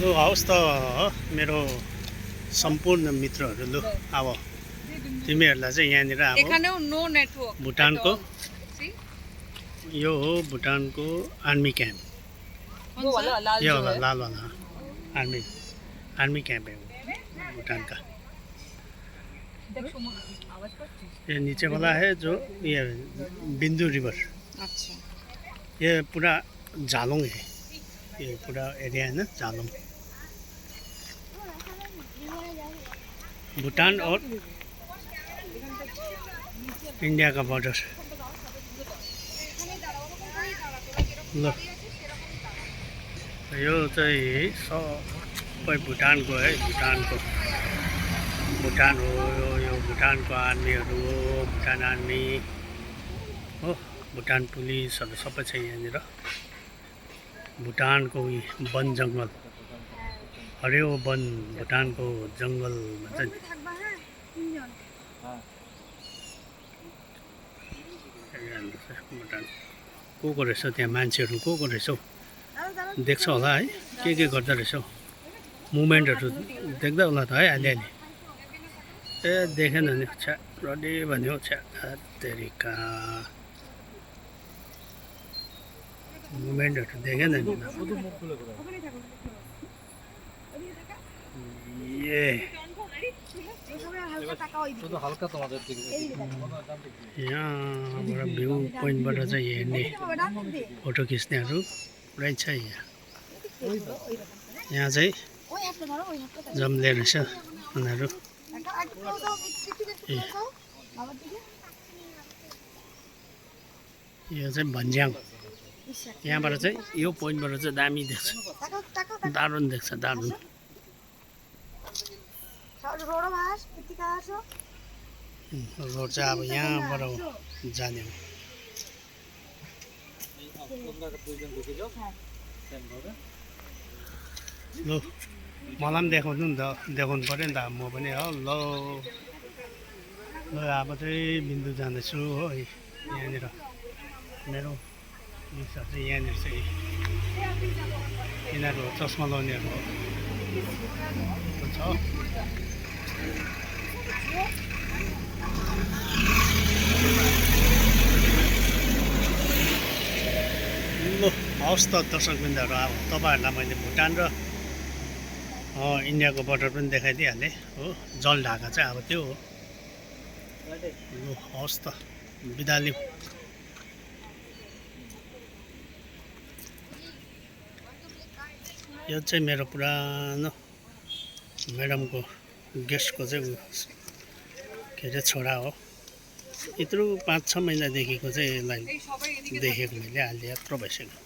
लु हवस् त मेरो सम्पूर्ण मित्रहरू लु अब तिमीहरूलाई चाहिँ यहाँनिर अब এখানেও নো নেটওয়ার্ক भुटानको यो हो भुटानको आर्मी क्याम्प वो वाला लाल यो जो होला है लालवाला आर्मी क्याम्प है भुटान का ये नीचे वाला है जो ये बिंदु रिवर अच्छा ये पूरा जालोंग है ये पूरा एरिया है ना जालोंग भूटान और इंडिया का बॉर्डर ल यो चाहिँ सबै भुटानको है भुटान हो यो भुटानको आर्मीहरू हो भुटान आर्मी हो भुटान पुलिसहरू सबै छ यहाँनिर भुटानको वन जङ्गल हरियो वन भुटानको जङ्गलमा चाहिँ भुटान को रहेछ त्यहाँ मान्छेहरू को रहेछ हौ देख्छ होला है के गर्दो रहेछ हौ मुभमेन्टहरू देख्दै होला त है अलि ए देखेन नि छ्या रडी भन्यो छ्या तेरिका मुभमेन्टहरू देखेन नि ए यहाँबाट भ्यू पोइन्टबाट चाहिँ हेर्ने फोटो खिच्नेहरू पुरै छ यहाँ चाहिँ जम्ले रहेछ उनीहरू यो चाहिँ भन्ज्याङ यहाँबाट चाहिँ यो पोइन्टबाट चाहिँ दामी देख्छ दारुण देख्छ दारुण रोड चाहिँ अब यहाँबाट जाने हो लु मलाई पनि देखाउनु नि त देखाउनु पऱ्यो नि त म पनि हो ल अब चाहिँ बिन्दु जाँदैछु हो यहाँनिर मेरो मिसहरू चाहिँ यहाँनिर चाहिँ यिनीहरू चस्मा लाउनेहरू छ ल हवस् त दर्शकवृन्दहरू अब तपाईँहरूलाई मैले भुटान र इन्डियाको बोर्डर पनि देखाइदिइहालेँ हो जलढाका चाहिँ अब त्यो हो ल हवस् त बिदा लिउँ यो चाहिँ मेरो पुरानो म्याडमको गेस्टको चाहिँ के अरे छोरा हो यत्रो 5-6 महिनादेखिको चाहिँ यसलाई देखेको मैले अहिले यत्रो भइसक्यो